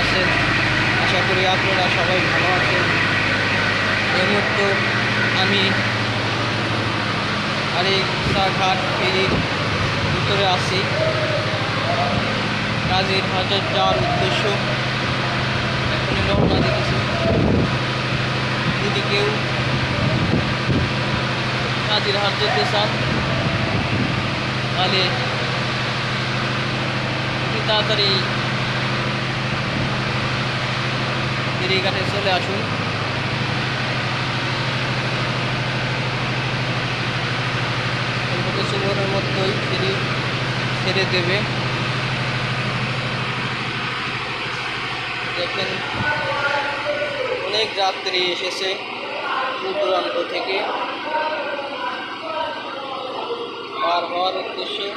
আছেন? আশা করি আপনারা সবাই ভালো আছেন। এই মুহূর্তে আমি আরেকটা ঘাট ফেরির ভিতরে আছি। কাজীর হাজার যাওয়ার উদ্দেশ্য এখনই রওনা দিতেছি। যদি কেউ কাজীর হাট যেতে চান তাহলে অতি তাড়াতাড়ি ফেরিঘাটে চলে আসুন। অল্প কিছুক্ষণের মধ্যেই ফেরি ছেড়ে দেবে। দেখেন অনেক যাত্রী এসেছে দূর দূরান্ত থেকে পার হওয়ার উদ্দেশ্যে।